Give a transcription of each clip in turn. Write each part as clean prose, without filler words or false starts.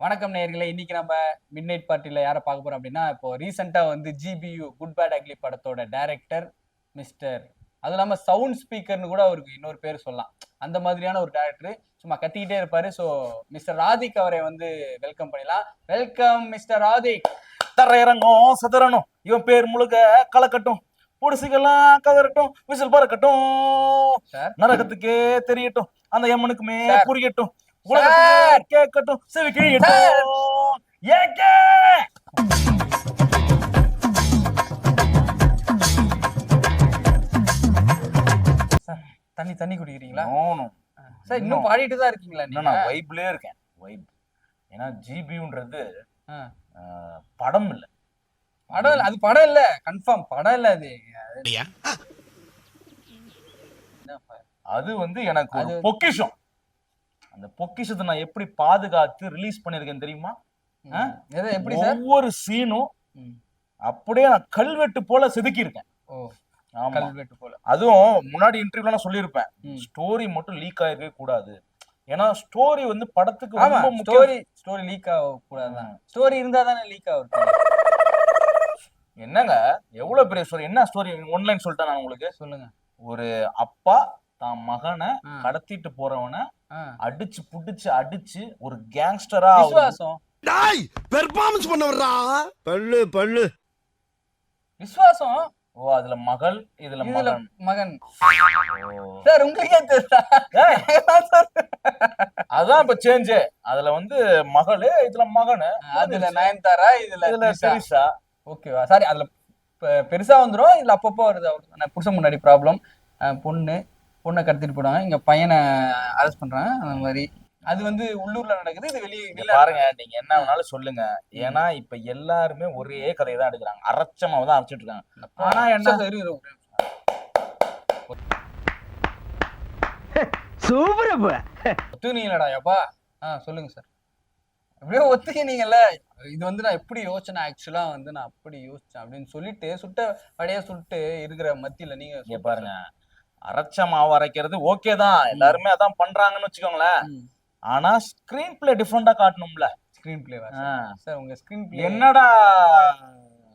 வணக்கம் நேயர்களே. இன்னைக்கு நம்ம மிட் நைட் பார்ட்டில யாரை பார்க்க போறோம் அப்படின்னா, இப்போ ரீசெண்டா வந்து ஜிபியு குட் பேட் அக்லி படத்தோட டைரக்டர் மிஸ்டர் அதுவும் இல்லாம சவுண்ட் ஸ்பீக்கர்னு கூட அவருக்கு இன்னொரு பேர் சொல்லலாம். அந்த மாதிரியான ஒரு டைரக்டர். சும்மா கத்திக்கிட்டே இருப்பாரு. ஸோ மிஸ்டர் ராதிக் அவரை வந்து வெல்கம் பண்ணலாம். Welcome mister Radhik. தரையிறங்கும் சதுரணும் இவன் பேர் முழுக்க கலக்கட்டும், புடிசுக்கெல்லாம் கதறட்டும், விசில் பறக்கட்டும், நரகத்துக்கே தெரியட்டும், அந்த எம்மனுக்குமே புரியட்டும், உலகத்துக்கே கேட்கட்டும், செவி கிழியட்டும். ஏக்கே தண்ணி தண்ணி குடிக்கிறீங்களா? சார் இன்னும் பாடிட்டு தான் இருக்கீங்களா? நான் வைப்லயே இருக்கேன். வைப். ஏன்னா ஜிபின்றது படம் இல்ல. படம் இல்ல, அது படம் இல்ல, கன்ஃபார்ம் படம் இல்ல. அது வந்து எனக்கு ஒரு பொக்கிஷம். அந்த பொக்கிஷத்தை நான் எப்படி பாதுகாத்து ரிலீஸ் பண்ணிருக்கேன் தெரியுமா? எப்படி ஒவ்வொரு சீனும் அப்படியே நான் கல்வெட்டு போல செதுக்கி இருக்கேன். கல்வெட்டு போல. அதுவும் முன்னாடி இன்டர்வியூல நான் சொல்லியிருப்பேன், ஸ்டோரி மட்டும் லீக் ஆகவே கூடாது. ஏன்னா ஸ்டோரி வந்து படத்துக்கு ரொம்ப முக்கியம். ஸ்டோரி லீக் ஆக கூடாதுதான். ஸ்டோரி இருந்தா தானே லீக் ஆகும். என்னங்க எவ்வளவு பெரிய ஸ்டோரி? என்ன ஸ்டோரி? ஒன்லைன் சொல்லிட்டேன் நான் உங்களுக்கு. சொல்லுங்க. ஒரு அப்பா தான் மகனை கடத்திட்டு போறவனை அடிச்சு புடிச்சு அடிச்சு ஒரு கேங்ஸ்டரா விசுவாசம் பெர்ஃபார்மன்ஸ் பண்ண வர்றா. பல்லு பல்லு விசுவாசம். ஓ, அதுல மகள், இதுல மகன். சார் உங்களுக்கே தெரியுதா? அதான் இப்ப சேஞ்ச். அதுல வந்து மகளு, இதுல மகனு. அதுல நயன்தாரா, இதுல தெரிசா. ஓகேவா? சாரி, அதுல பெருசா வந்துரும், இதுல அப்பப்போ வருது. அவருக்கு புருஷன் முன்னாடி ப்ராப்ளம், பொண்ணை கடத்திட்டு போடுவாங்க, இங்க பையனை அரெஸ்ட் பண்றாங்க. அந்த மாதிரி அது வந்து உள்ளூர்ல நடக்குது, இது வெளியே பாருங்க. நீங்க என்ன வேணாலும் சொல்லுங்க, ஏன்னா இப்ப எல்லாருமே ஒரே கதையை தான் எடுக்கிறாங்க, அரைச்சமாவை தான் அரைச்சிட்டு இருக்காங்க. ஆனா என்ன ஒத்துக்கினீங்களாடா எப்பா? சொல்லுங்க சார். அப்படியே ஒத்துக்கினீங்கல்ல. இது வந்து நான் எப்படி யோசிச்சேன், ஆக்சுவலா வந்து நான் அப்படி யோசிச்சேன் அப்படின்னு சொல்லிட்டு சுட்ட வடையா சுட்டு இருக்கிற மத்தியில நீங்க பாருங்க, அரைச்ச மாவு அரைக்கிறது ஓகே தான், எல்லாருமே அதான் பண்றாங்கன்னு வச்சுக்கோங்களேன். ஆனா ஸ்கிரீன் பிளே டிஃபரெண்டா காட்டணும்ல. ஸ்கிரீன் பிளே சார், உங்க ஸ்கிரீன் பிளே என்னடா?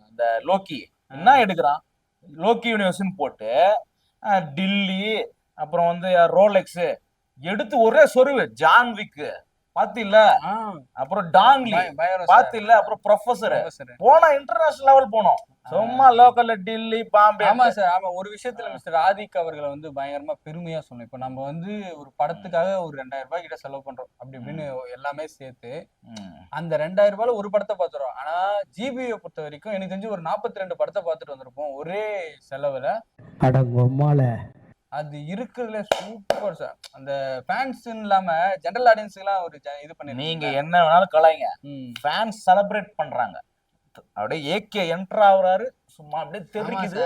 இந்த லோக்கி என்ன எடுக்கிறான், லோக்கி யூனிவர்ஸ்னு போட்டு டில்லி, அப்புறம் வந்து ரோலெக்ஸ் எடுத்து ஒரே சொருவு. ஜான்விக் பாத்தில்ல, அப்புறம் டாங்லி பாத்தில்ல, அப்புறம் ப்ரொஃபசர் போனா இன்டர்நேஷனல் லெவல் போனோம். சும்மா லோக்கல்ல டில்லி, பாம்பே. ஆமா சார், ஆமா. ஒரு விஷயத்துல மிஸ்டர் ராதிக் அவர்களை வந்து பயங்கரமா பெருமையா சொன்னோம். இப்ப நம்ம வந்து ஒரு படத்துக்காக ஒரு 2000 ரூபாய் கிட்ட செலவு பண்றோம், அப்படி இப்படின்னு எல்லாமே சேர்த்து அந்த 2000 ரூபாயில ஒரு படத்தை பார்த்துறோம். ஆனா ஜிபியை பொறுத்த வரைக்கும் எனக்கு தெரிஞ்சு ஒரு 42 படத்தை பார்த்துட்டு வந்திருப்போம் ஒரே செலவுல. அது இருக்கிறதுல சூப்பர் சார். அந்த ஃபேன்ஸ் இல்லாம ஜெனரல் ஆடியன்ஸ்க்கு எல்லாம் ஒரு இது பண்ணி, நீங்க என்ன வேணாலும் கலாய்ங்க, ஃபேன்ஸ் செலிப்ரேட் பண்றாங்க. அப்படியே ஏகே என்டர் ஆகுறாரு, சும்மா அப்படியே தெரிக்குது,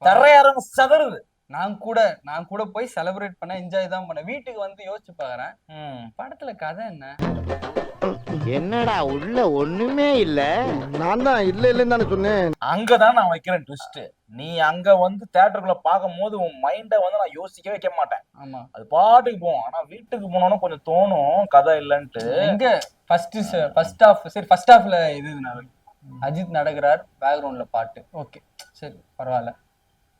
தரையறங்க சதறுது. நான் கூட போய் செலிப்ரேட் பண்ண, என்ஜாய் தான் பண்ண. வீட்டுக்கு வந்து யோசிச்சு பாக்குறேன், படத்துல கதை என்னடா உள்ள ஒண்ணுமே இல்ல. நான் தான் இல்லன்னு தானே சொன்னேன். அங்கதான் நான் வைக்கிறேன் ட்விஸ்ட். நீ அங்க வந்து தியேட்டருக்குள்ள பார்க்கும் போது உன் மைண்ட வந்து நான் யோசிக்க வைக்க மாட்டேன். ஆமா, அது பாட்டுக்கு போவோம். ஆனா வீட்டுக்கு போனோம்னா கொஞ்சம் தோணும் கதை இல்லன்ட்டு. எங்க ஃபர்ஸ்ட் ஹாஃப்ல இது அஜித் நடக்கிறார், பேக்ரவுண்ட்ல பாட்டு, ஓகே சரி பரவாயில்ல.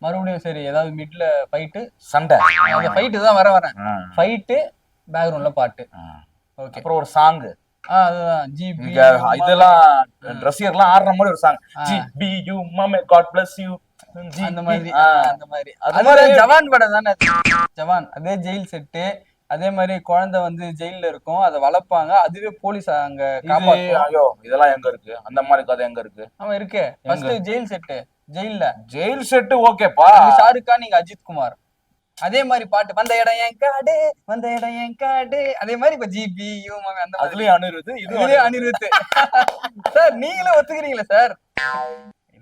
மறுபடியும் சரி ஏதாவது மிட்ல ஃபைட்டு, சண்டை, அந்த ஃபைட்டு தான் வரேன், ஃபைட்டு பேக்ரவுண்ட்ல பாட்டு, ஓகே. அப்புறம் ஒரு சாங், அதுதான் ஜிபி, இதெல்லாம் ரசிகர்லாம் ஆடுற மாதிரி ஒரு சாங், ஜிபி யூ மமே காட் பிளஸ் யூ, அந்த மாதிரி. ஜவான் படம் தானே, ஜவான். அதே ஜெயில் செட்டு, அதே மாதிரி குழந்தை வந்து ஜெயில இருக்கும், அதை வளர்ப்பாங்க, அதுவே போலீஸ் அங்க காப்பாத்தும். ஐயோ இதெல்லாம் எங்க இருக்கு? அந்த மாதிரி கதை எங்க இருக்கு? ஆமா இருக்கு. First jail set, jail set ஓகேப்பா, ஷாருக் கான், நீங்க அஜித் குமார். அதே மாதிரி பாட்டு, வந்த இடம் என் காடு, வந்த இடம் என் காடு. அதே மாதிரி இப்ப ஜிபி அந்த அதுலயும் அனிருத், இதுலயும் அனிருத். சார் நீங்களும் ஒத்துக்கிறீங்களா சார்?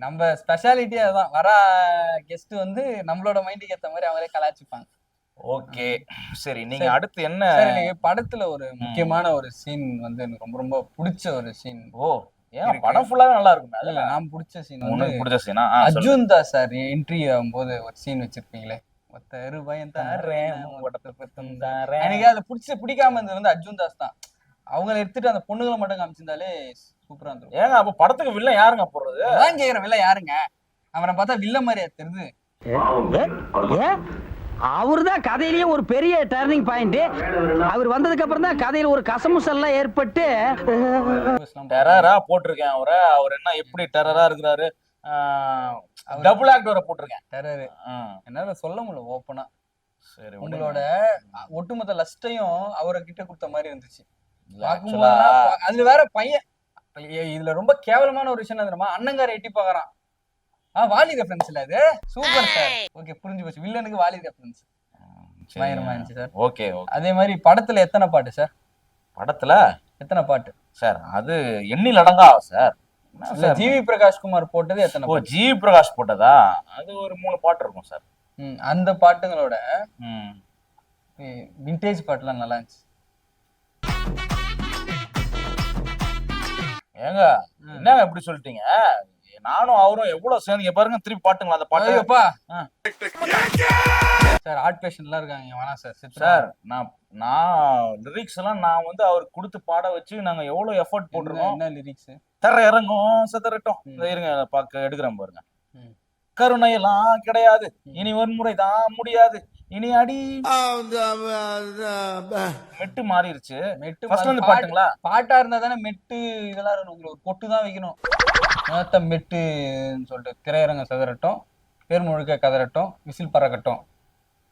நம்ம ஸ்பெஷாலிட்டி அதுதான். வர கெஸ்ட் வந்து நம்மளோட மைண்டுக்கு ஏத்த மாதிரி அவங்களே கலாச்சிப்பாங்க. ஓகே சரி, நீங்க அடுத்து என்ன? படத்துல ஒரு முக்கியமான ஒரு சீன் வந்து எனக்கு ரொம்ப ரொம்ப பிடிச்ச ஒரு சீன். ஏன் படம் ஃபுல்லாவே நல்லா இருக்கும்? இல்ல, நான் பிடிச்ச சீன் வந்து பிடிச்ச சீனா, அர்ஜுன் தாஸ் சார் என்ட்ரி ஆகும்போது ஒரு சீன் வச்சிருப்பீங்களே, ஒத்த ரூபாயும் தாரேன், எனக்கு அது பிடிக்காம இருந்தது வந்து அர்ஜுன் தாஸ் தான். அவங்கள எடுத்துட்டு அந்த பொண்ணுங்களை மட்டும் காமிச்சிருந்தாலே சூப்பரா இருந்திருக்கும். ஏங்க அப்ப படத்துக்கு வில்லன் யாருங்க போடுறது? அதான் கேக்குறேன், வில்ல யாருங்க? அவனை பார்த்தா வில்ல மாதிரியா தெரியுது. அவர்தான் கதையிலேயே ஒரு பெரிய டர்னிங் பாயிண்ட். அவர் வந்ததுக்கு அப்புறம் தான் கதையில ஒரு கசமுசல்லாம் ஏற்பட்டு டெரரா போட்டிருக்கேன் அவரை. அவர் என்ன எப்படி டெரரா இருக்கிறாரு? டபுள் ஆக்டரை போட்டிருக்கேன். டெரரு என்னால சொல்ல முடியல ஓப்பனா. சரி, உங்களோட ஒட்டுமொத்த லஸ்டையும் அவரை கிட்ட கொடுத்த மாதிரி இருந்துச்சு. இல்ல, பார்க்கும்போது அதுல வேற பையன் இதுல ரொம்ப கேவலமான ஒரு விஷயம் என்ன தெரியுமா? அண்ணங்கார எட்டி பாக்குறான். வாலி ரெஃபரன்ஸ் இல்ல அது. Super sir. ஓகே, புரிஞ்சு போச்சு. வில்லனுக்கு வாலி ரெஃபரன்ஸ். பயங்கரமா இருந்துச்சு சார். ஓகே. அதே மாதிரி படத்துல எத்தனை பாட்டு சார்? படத்துல எத்தனை பாட்டு சார்? அது எண்ணில் அடங்கா சார். ஜிவி பிரகாஷ் குமார் போட்டது எத்தனை? ஓ, ஜிவி பிரகாஷ் போட்டதா? அது ஒரு 3 பாட்டு இருக்கும் சார். அந்த பாட்டுங்களோட விண்டேஜ் பாட்டுலாம் நல்லா இருந்துச்சு. ஏங்க என்னங்க இப்படி சொல்லிட்டீங்க? நானும் அவரும் எவ்வளவு சேர்ந்து பாருங்க திருப்பி பாட்டுங்களா அந்த பாட்டு. சார் ஆர்ட் பேஷன் எல்லாம் இருக்காங்க, வேணாம் சார். சார் நான் லிரிக்ஸ் எல்லாம் நான் வந்து அவருக்கு கொடுத்து பாட வச்சு நாங்க எவ்வளவு எஃபர்ட் போட்டுருக்கோம். என்ன லிரிக்ஸ்? தர இறங்கும் சதறட்டும். இருங்க பாக்க எடுக்கிறேன் பாருங்க. கருணை எல்லாம் கிடையாது, இனி வன்முறை தான் முடியாது, இனி அடி மெட்டு மாறிடுச்சு. மெட்டு பாட்டுங்களா? பாட்டா இருந்தா தானே மெட்டு இதெல்லாம் உங்களுக்கு ஒரு பொட்டு தான் வைக்கணும். மெட்டுன்னு சொல்லிட்டு திரையரங்க சதறட்டும், பேர் முழுக்க கதறட்டும், விசில் பறக்கட்டும்,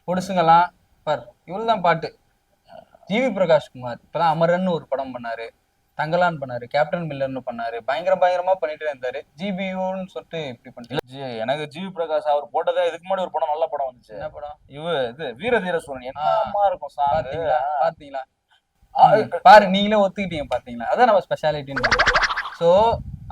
பொடுசுங்கலாம் பார். இவ்வளவுதான் பாட்டு. ஜிவி பிரகாஷ் குமார் இப்பதான் அமரன்னு ஒரு படம் பண்ணாரு, தங்கலான் பண்ணாரு, கேப்டன் மில்லர்னு பண்ணாரு. பயங்கரமா பண்ணிட்டு இருந்தாரு. ஜிபியூன்னு சொல்லிட்டு இப்படி பண்ணிட்டு. எனக்கு ஜிவி பிரகாஷ் அவர் போட்டதே இதுக்கு முன்னாடி ஒரு படம் நல்ல படம் வந்துச்சு. என்ன படம்? இது வீரதீர சூரன். என்னமா இருக்கும் சார்? பாத்தீங்களா? பாரு, நீங்களே ஒத்துக்கிட்டீங்க பாத்தீங்களா? அதான் நம்ம ஸ்பெஷாலிட்டின்னு. சோ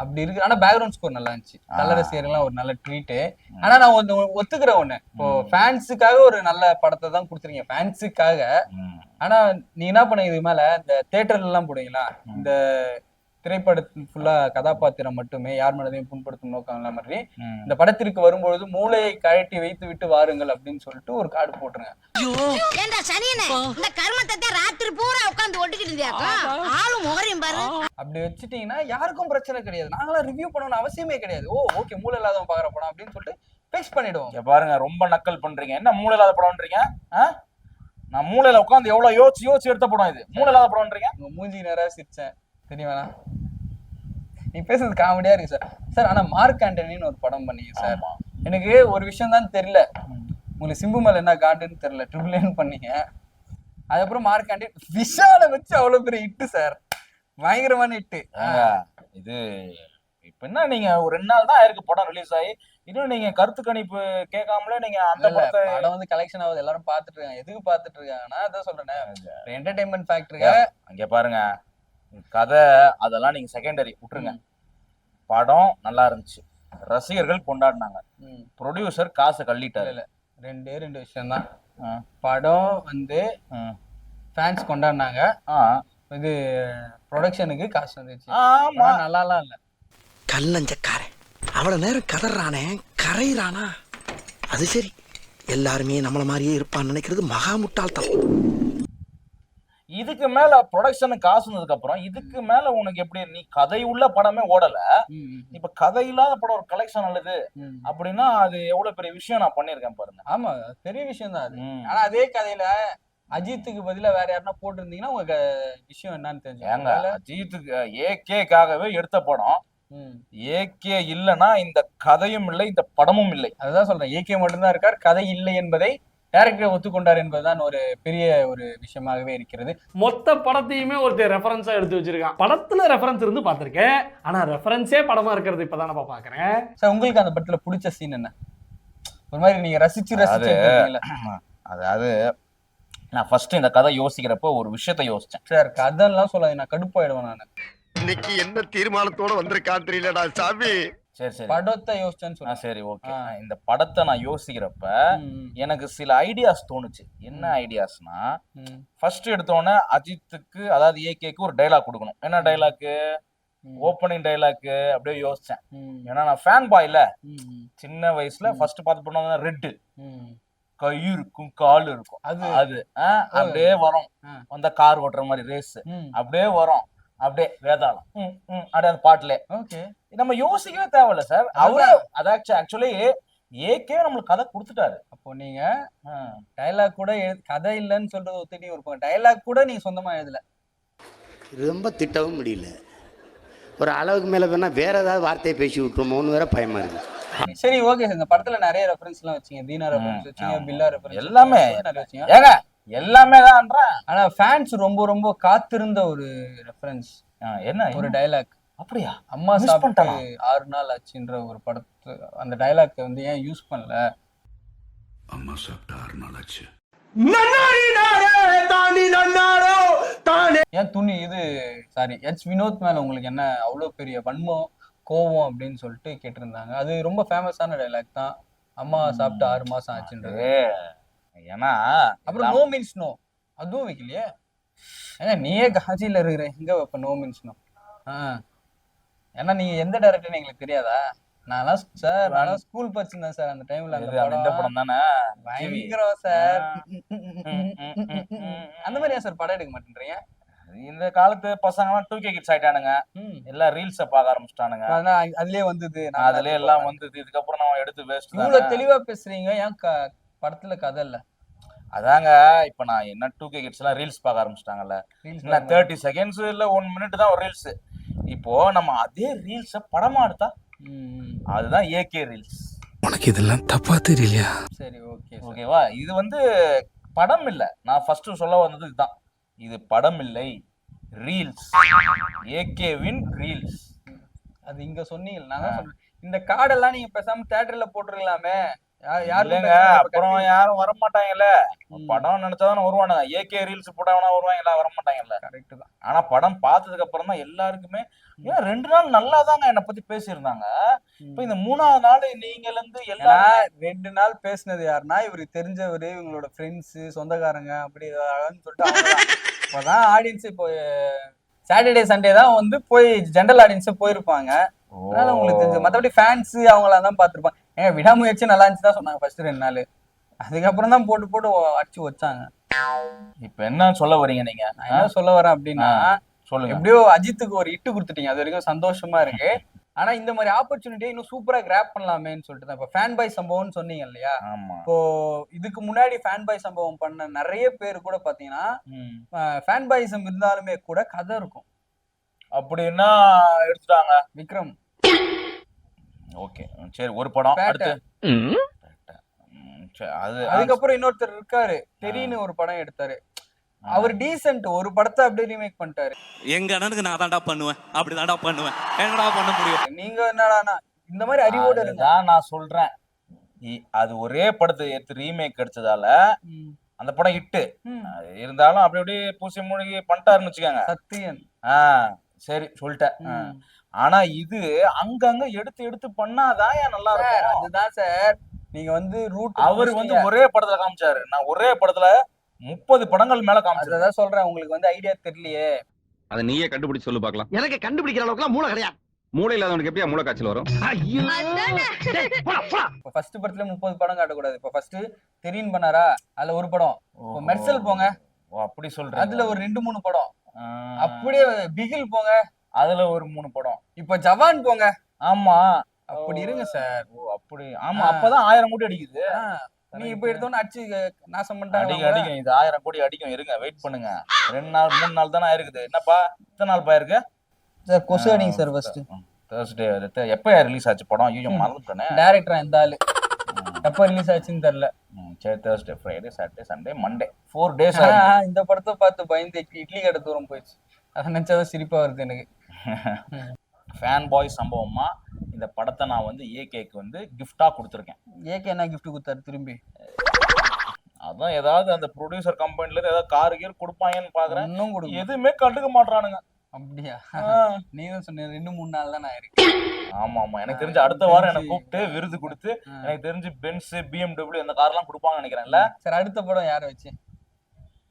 அப்படி இருக்கு. ஆனா பேக்ரவுண்ட் ஸ்கோர் நல்லா இருந்துச்சு. கலரசியர்லாம் ஒரு நல்ல ட்ரீட். ஆனா நான் ஒத்துக்கிறேன் ஒண்ணு. இப்போ ஃபேன்ஸுக்காக ஒரு நல்ல படத்தை தான் கொடுத்துருங்க, ஃபேன்ஸுக்காக. ஆனா நீ என்ன பண்ண, இது மேல இந்த தியேட்டர்ல எல்லாம் போடுவீங்களா, இந்த திரைப்படத்தில் ஃபுல்லா கதாபாத்திரம் மட்டுமே, யார் மனதையும் புண்படுத்தும் நோக்கம் இல்ல மாதிரி இந்த படத்திற்கு வரும்பொழுது மூளையை கழட்டி வைத்து விட்டு வாருங்கள் அப்படின்னு சொல்லிட்டு ஒரு கார்டு போட்டுருங்க. அப்படி வச்சுட்டீங்கன்னா யாருக்கும் பிரச்சனை கிடையாது. நாங்களாம் ரிவ்யூ பண்ணணும் அவசியமே கிடையாது. ஓகே, மூளை இல்லாதவன் பாக்குற படம் அப்படின்னு சொல்லிட்டு பேஸ் பண்ணிடுவோம். பாருங்க, ரொம்ப நக்கல் பண்றீங்க. என்ன மூளை இல்லாத படம்ன்றீங்க? நான் மூளையில உட்காந்து எவ்வளவு யோசிச்சு எடுத்த படம் இது. மூளை இல்லாத படம்ன்றீங்க? உங்க மூஞ்சி நேரம் சிரிச்சேன் தெரியுமா? நீ பேசுறது காமெடியா இருக்கு சார். சார் ஆனா மார்க் ஆண்டனின்னு ஒரு படம் பண்ணீங்க சார். எனக்கு ஒரு விஷயம் தான் தெரியல, உங்களுக்கு சிம்பு மேல என்ன காண்டுன்னு தெரியல. ட்ரிபிள் பண்ணீங்க, அதுக்கப்புறம் மார்க் ஆண்டி விஷால வச்சு அவ்வளவு பெரிய ஹிட்டு சார். பயங்கரமான ஹிட்டு. இது இப்ப என்ன, நீங்க ஒரு 2 நாள் தான் ஆயிருக்கு படம் ரிலீஸ் ஆகி, இன்னும் நீங்க கருத்து கணிப்பு கேட்காமலே நீங்க அந்த படம் வந்து கலெக்ஷன் ஆகுது, எல்லாரும் பாத்துட்டு இருக்காங்க. எதுக்கு பாத்துட்டு இருக்காங்கன்னா அதான் சொல்றேன், என்டர்டைன்மெண்ட் ஃபேக்டருக்கு. அங்க பாருங்க, கதை அதெல்லாம் நீங்க செகண்டரி விட்டுருங்க. படம் நல்லா இருந்துச்சு, ரசிகர்கள் கொண்டாடினாங்க, ப்ரொடியூசர் காசை கள்ளிட்டாரு. இல்ல ரெண்டு விஷயம் தான். படம் வந்து ஃபேன்ஸ் கொண்டாடினாங்க, இது ப்ரொடக்ஷனுக்கு காசு வந்துச்சு. நல்லாலாம் இல்ல. கல்லஞ்சக்காரன் அவ்வளவு நேரம் கதறானே, கரையிறானா? அது சரி, எல்லாருமே நம்மள மாதிரியே இருப்பான்னு நினைக்கிறது மகா முட்டாள்தான். இதுக்கு மேல ப்ரொடக்ஷனுக்கு காசு வந்ததுக்கு அப்புறம் இதுக்கு மேல உனக்கு எப்படி? நீ கதை உள்ள படமே ஓடல, இப்ப கதை இல்லாத படம் ஒரு கலெக்ஷன் அல்லது அப்படின்னா அது எவ்வளவு பெரிய விஷயம் நான் பண்ணிருக்கேன் பாருங்க. ஆமா, பெரிய விஷயம் தான் அது. ஆனா அதே கதையில அஜித்துக்கு பதிலா வேற யாருன்னா போட்டிருந்தீங்கன்னா உங்க விஷயம் என்னன்னு தெரிஞ்சுங்க. அஜித்துக்கு ஏகேக்காகவே எடுத்த படம், ஏகே இல்லைன்னா இந்த கதையும் இல்லை, இந்த படமும் இல்லை. அதுதான் சொல்றேன், ஏகே மட்டும்தான் இருக்கார், கதை இல்லை என்பதை டைரக்டர் ஒத்துக்கொண்டார் என்பதுதான் ஒரு பெரிய ஒரு விஷயமாகவே இருக்கிறது. மொத்த படத்தையுமே ஒருத்தர் ரெஃபரன்ஸா எடுத்து வச்சிருக்கான். படத்துல ரெஃபரன்ஸ் இருந்து பார்த்திருக்கேன், ஆனா ரெஃபரன்ஸே படமா இருக்கிறது இப்பதான் நான் பாக்குறேன். சார் உங்களுக்கு அந்த படத்துல பிடிச்ச சீன் என்ன? ஒரு மாதிரி நீங்க ரசிச்சு அதாவது நான் ஃபர்ஸ்ட் இந்த கதை யோசிக்கிறப்போ ஒரு விஷயத்த யோசிச்சேன். சார் கதைலாம் சொல்லாது, நான் கடுப்பாயிடுவேன். நான் இன்னைக்கு என்ன தீர்மானத்தோட வந்திருக்கான் தெரியலடா சாமி. சரி படத்தை யோசிச்சேன்னு சொன்னா சரி, ஓகே. இந்த படத்தை நான் யோசிக்கிறப்ப எனக்கு சில ஐடியாஸ் தோணுச்சு. என்ன ஐடியாஸ்னா, ஃபர்ஸ்ட் எடுத்தோன்னே அஜித்துக்கு, அதாவது ஏகேக்கு ஒரு டைலாக் கொடுக்கணும். என்ன டைலாக்கு? ஓப்பனிங் டைலாக் அப்படியே யோசிச்சேன். ஏன்னா நான் ஃபேன் பாய்ல, சின்ன வயசுல ஃபர்ஸ்ட் பார்த்து பண்ண ரெட்டு கை இருக்கும் கால் இருக்கும் அது அப்படியே வரும். அந்த கார் ஓட்டுற மாதிரி ரேஸ் அப்படியே வரும். அப்படியே வேதாளம் அப்படியே அந்த பாட்டுல ஓகே நம்ம யோசிக்கவே தேவையில்ல சார். அவரு அதாச்சும் ஆக்சுவலி ஏகே நம்மளுக்கு கதை கொடுத்துட்டாரு. அப்போ நீங்க டயலாக் கூட கதை இல்லைன்னு சொல்றது ஒத்துட்டி இருப்பாங்க. டயலாக் கூட நீங்க சொந்தமா எழுதல. ரொம்ப திட்டவும் முடியல. ஒரு அளவுக்கு மேல வேணா வேற ஏதாவது வார்த்தையை பேசி விட்டுருமோன்னு வேற பயமா இருக்கு. சரி ஓகே சார். இந்த படத்துல நிறைய ரெஃபரன்ஸ் எல்லாம் வச்சீங்க. தீனா ரெஃபரன்ஸ் வச்சீங்க, பில்லா ரெஃபரன்ஸ் எல்லாமே நிறைய வச்சீங்க. ஏங்க எல்லாமே தான்ன்றேன். ஆனா ஃபேன்ஸ் ரொம்ப ரொம்ப காத்திருந்த ஒரு ரெஃபரன்ஸ் என்ன ஒரு டயலாக். அப்படியா? அம்மா சாப்பிட்டு 6 நாள் ஆச்சுன்ற ஒரு படத்து அந்த டயலாக் வந்து ஏன் யூஸ் பண்ணல? அம்மா சாப்பிட்டு 6 நாள் ஆச்சு. ஏன் துணி இது சாரி எச் வினோத் மேல உங்களுக்கு என்ன அவ்வளவு பெரிய வன்மம் கோவம் அப்படின்னு சொல்லிட்டு கேட்டிருந்தாங்க. அது ரொம்ப ஃபேமஸான டைலாக் தான். அம்மா சாப்பிட்டு 6 மாசம் ஆச்சுன்றது. ஏன்னா அப்புறம் நோ மீன்ஸ் நோ அதுவும் வைக்கலையே. ஏங்க நீயே காஜில இருக்கிற எங்க வைப்ப நோ மீன்ஸ் நோ? ஏன்னா நீங்க எந்த டைரக்டர்னு எங்களுக்கு தெரியாதா? நான்லாம் ஸ்கூல் படிச்சிருந்தேன் சார் அந்த டைம்ல. அந்த படம் தானே பயங்கரம் சார். அந்த மாதிரியா சார் படம் எடுக்க மாட்டேன்றீங்க? இந்த காலத்து பசங்க எல்லாம் 2K கிட்ஸ் ஆயிட்டானுங்க. எல்லாம் ரீல்ஸ பார்க்க ஆரம்பிச்சிட்டானுங்க. அதுலயே வந்தது அதுலயே எல்லாம் வந்தது. இதுக்கப்புறம் நம்ம எடுத்து வேஸ்ட். இவ்வளவு தெளிவா பேசுறீங்க, ஏன் படத்துல கதை இல்ல? அதாங்க இப்ப நான் என்ன 2K கிட்ஸ் எல்லாம் ரீல்ஸ் பார்க்க ஆரம்பிச்சிட்டாங்கல்ல. 30 செகண்ட்ஸ் இல்ல 1 மினிட் தான் ஒரு ரீல்ஸ். இப்போ நம்ம அதே ரீல்ஸ படமா எடுத்தா அதுதான் ஏகே ரீல்ஸ். உனக்கு இதெல்லாம் தப்பா தெரியலையா? சரி ஓகே ஓகேவா? இது வந்து படம் இல்ல. நான் ஃபர்ஸ்ட் சொல்ல வந்தது இதுதான். இது படம் இல்லை, ரீல்ஸ். ஏகேவின் ரீல்ஸ். அது இங்க சொன்னீங்க. நான் தான் சொல்றேன் இந்த கார்டெல்லாம் நீங்க பேசாம தியேட்டர்ல போட்டுருக்கலாமே. யாருங்க அப்புறம் யாரும் வர மாட்டாங்கல்ல. படம் நினைச்சாதான் வருவானுங்க. ஏகே ரீல்ஸ் போட்டவனா வருவாங்க, வர மாட்டாங்கல்ல. கரெக்ட் தான். ஆனா படம் பார்த்ததுக்கு அப்புறம் தான் எல்லாருக்குமே ஏன் 2 நாள் நல்லா தாங்க என்னை பத்தி பேசியிருந்தாங்க. இப்ப இந்த 3ஆவது நாள் நீங்க இருந்து எல்லாம் 2 நாள் பேசினது யாருன்னா இவருக்கு தெரிஞ்சவரு, இவங்களோட ஃப்ரெண்ட்ஸ், சொந்தக்காரங்க அப்படி சொல்லிட்டு இப்பதான் ஆடியன்ஸ் இப்போ சாட்டர்டே சண்டே தான் வந்து போய் ஜென்ரல் ஆடியன்ஸே போயிருப்பாங்க. அதனால உங்களுக்கு தெரிஞ்சு மற்றபடி ஃபேன்ஸ் அவங்களாம் தான் பார்த்துருப்பாங்க. ஏங்க விடாமுயற்சி நல்லா இருந்துச்சு தான் சொன்னாங்க ஃபர்ஸ்ட் 2 நாள். அதுக்கப்புறம் தான் போட்டு அடிச்சு வச்சாங்க. இப்ப என்ன சொல்ல வரீங்க நீங்க? நான் என்ன சொல்ல வரேன் அப்படின்னா சொல்லுங்க. எப்படியோ அஜித்துக்கு ஒரு இட்டு கொடுத்துட்டீங்க, அது வரைக்கும் சந்தோஷமா இருக்கு. ஆனா இந்த மாதிரி ஆப்பர்ச்சுனிட்டியை இன்னும் சூப்பரா கிராப் பண்ணலாமேன்னு சொல்லிட்டு தான். இப்போ ஃபேன் பாய் சம்பவம்னு சொன்னீங்க இல்லையா? இப்போ இதுக்கு முன்னாடி ஃபேன் பாய் சம்பவம் பண்ண நிறைய பேர் கூட பாத்தீங்கன்னா ஃபேன் பாய்சம் இருந்தாலுமே கூட கதை இருக்கும். அப்படின்னா எடுத்துட்டாங்க விக்ரம். ஓகே சரி ஒரு படம் அடுத்து அதுக்கப்புறம் இன்னொருத்தர் இருக்காரு தெரின்னு ஒரு படம் எடுத்தாரு. அவர் டீசென்ட் ஒரு படத்தை அப்படியே ரீமேக் பண்ணிட்டாரு. எங்க அண்ணனுக்கு நான் தான்டா பண்ணுவேன், அப்படிதான்டா பண்ணுவேன், என்னடா பண்ண முடியும்? நீங்க என்னடா இந்த மாதிரி அறிவோட இருந்தா நான் சொல்றேன். அது ஒரே படத்தை எடுத்து ரீமேக் அடிச்சதால அந்த படம் ஹிட்டு இருந்தாலும் அப்படி அப்படியே பூசி மூழ்கி பண்ணிட்டாருன்னு வச்சுக்கோங்க. சத்தியன் சரி சொல்லிட்டேன். ஆனா இது அங்கங்க எடுத்து எடுத்து பண்ணாதான் நல்லா இருக்கும். அதுதான் சார் நீங்க வந்து ரூட் அவரு வந்து ஒரே படத்துல காமிச்சாரு. நான் ஒரே படத்துல 30 படங்கள் மேல காமிச்சேன். அதான் சொல்றேன் உங்களுக்கு வந்து ஐடியா தெரியலையே. அதை நீயே கண்டுபிடிச்சு சொல்லு பார்க்கலாம். எனக்கு கண்டுபிடிக்கிற அளவுக்கு மூளை கிடையாது. மூளை இல்லாதவனுக்கு எப்படியா மூளை காய்ச்சல் வரும்? இப்போ ஃபர்ஸ்ட் படத்துல 30 படம் காட்டக்கூடாது. இப்போ ஃபர்ஸ்ட் தெரியின் பண்ணாரா அதுல ஒரு படம். இப்போ மெர்சல் போங்க அப்படி சொல்றேன், அதுல ஒரு 2-3 படம். அப்படியே பிகில் போங்க அதுல ஒரு 3 படம். இப்போ ஜவான் போங்க. ஆமா அப்படி இருங்க சார். அப்படி ஆமா அப்பதான் 1000 கோடி அடிக்குது. நீங்க இப்ப எடுத்தோன்னு அடிச்சு நாசம் பண்ணிட்டாங்க. அடிக்கும் இது 1000 கோடி அடிக்கும். இருங்க வெயிட் பண்ணுங்க. 2 நாள் 3 நாள் தானே இருக்குது. என்னப்பா இத்தனை நாள் பாயிருக்கு சார்? கொசு அடிங்க சார். ஃபர்ஸ்ட் தேர்ஸ்டே எப்ப ரிலீஸ் ஆச்சு படம்? ஐயோ மறந்துட்டேனே. டைரக்டர் எந்த ஆளு எப்ப ரிலீஸ் ஆச்சுன்னு தெரியல. சரி Thursday Friday Saturday Sunday Monday 4 days. இந்த படத்தை பார்த்து பயந்து இட்லி கடை தூரம் போயிடுச்சு. அதை நினைச்சாதான் சிரிப்பா வருது எனக்கு. ஃபேன் பாய் சம்பவமா இந்த படத்தை நான் வந்து ஏகேக்கு வந்து கிஃப்டா கொடுத்துருக்கேன். ஏகே என்ன கிஃப்ட் கொடுத்தாரு திரும்பி? அதான் ஏதாவது அந்த ப்ரொடியூசர் கம்பெனில இருந்து ஏதாவது கார் கீர் கொடுப்பாங்கன்னு பாக்குறேன். இன்னும் கொடுக்க எதுவுமே கண்டுக்க மாட்டானுங்க. அப்படியா? நீ தான் சொன்ன 2-3 நாள் தான் நான் இருக்கேன். ஆமா ஆமா எனக்கு தெரிஞ்சு அடுத்த வாரம் எனக்கு கூப்பிட்டு விருது கொடுத்து எனக்கு தெரிஞ்சு பென்ஸ் BMW அந்த கார் எல்லாம் கொடுப்பாங்கன்னு நினைக்கிறேன்ல. சரி அடுத்த படம் யாரை வச்சு?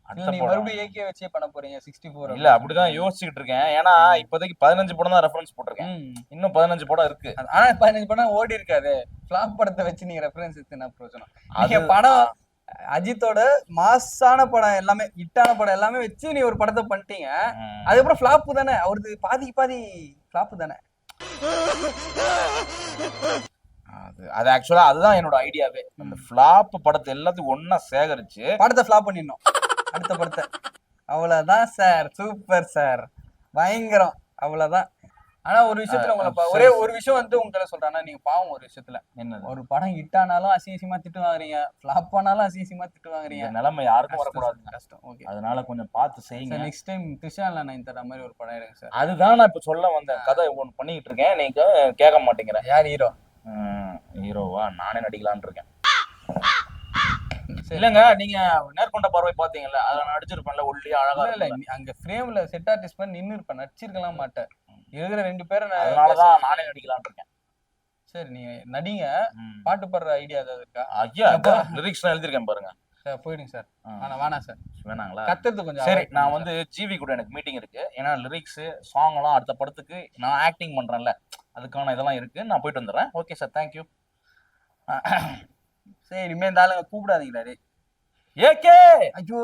நீங்க மறுபடியும் ஏகே வச்சே பண்ண போறீங்க 64? இல்ல அப்படிதான் யோசிச்சுட்டு இருக்கேன். ஏன்னா இப்போதைக்கு 15 படம் தான் ரெஃபரன்ஸ் போட்டிருக்கேன். இன்னும் 15 படம் இருக்கு. ஆனா 15 படம் ஓடி இருக்காது. ஃபிளாப் படத்தை வச்சு நீங்க ரெஃபரன்ஸ் எடுத்து என்ன பிரயோஜனம்? நீங்க படம் அஜித்தோட மாசான படம் எல்லாமே ஹிட்டான படம் எல்லாமே வச்சு நீ ஒரு படத்தை பண்ணிட்டீங்க. அதுக்கப்புறம் ஃபிளாப் தானே அவரது, பாதி ஃபிளாப் தானே. அது ஆக்சுவலா அதுதான் என்னோட ஐடியாவே. அந்த ஃபிளாப் படத்தை எல்லாத்தையும் ஒண்ணா சேகரிச்சு படத்தை ஃபிளாப் பண்ணிடணும் அடுத்த படத்தை. அவ்வளவுதான் சார், சூப்பர் சார், பயங்கரம், அவ்வளவுதான். ஆனா ஒரு விஷயத்துல உங்களை ஒரே ஒரு விஷயம் வந்து உங்ககிட்ட சொல்றேன்னா, நீங்க பாவம் ஒரு விஷயத்துல, என்ன ஒரு படம் ஹிட் ஆனாலும் அசிங்கமா திட்டு வாங்குறீங்க, ஃபிளாப் ஆனாலும் அசிங்கமா திட்டு வாங்குறீங்க. நிலைமை யாருக்கும் வரக்கூடாது, கஷ்டம். ஓகே, அதனால கொஞ்சம் பார்த்து செய்யுங்க. நெக்ஸ்ட் டைம் திரிஷால நான் தர மாதிரி ஒரு படம் எடுங்க சார். அதுதான் நான் இப்ப சொல்ல வந்தேன். கதை ஒன்று பண்ணிட்டு இருக்கேன், நீங்க கேட்க மாட்டேங்கிற. யார் ஹீரோ? ஹீரோவா நானே நடிக்கலான்னு இருக்கேன். இல்லங்க, நீங்க நேர்கொண்ட பார்வை பாத்தீங்கல்ல, அதுல நான் நடிச்சிருப்பேன்ல, ஒல்லியா அழகா. இல்ல அங்க ஃப்ரேம்ல செட் ஆர்டிஸ்ட் பண்ணி நின்னு இருப்பேன், நடிச்சிருக்கலாம் மாட்டேன். இருக்கிற 2 பேரை அதனாலதான் நானே நடிக்கலான்னு இருக்கேன். சரி, நீங்க நடிங்க. பாட்டு பாடுற ஐடியா ஏதாவது இருக்கா? ஐயா, லிரிக்ஸ் நான் எழுதிருக்கேன் பாருங்க. சார் போயிடுங்க சார். வேணாம் சார், வேணாங்களா? கத்துறது கொஞ்சம். சரி, நான் வந்து ஜிவி கூட எனக்கு மீட்டிங் இருக்கு. ஏன்னா லிரிக்ஸ் சாங் எல்லாம் அடுத்த படத்துக்கு நான் ஆக்டிங் பண்றேன்ல, அதுக்கான இதெல்லாம் இருக்கு. நான் போயிட்டு வந்துடுறேன். Okay sir, thank you. சரி, இனிமே இந்த ஆளுங்க கூப்பிடாதீங்களா? ஏகே, ஐயோ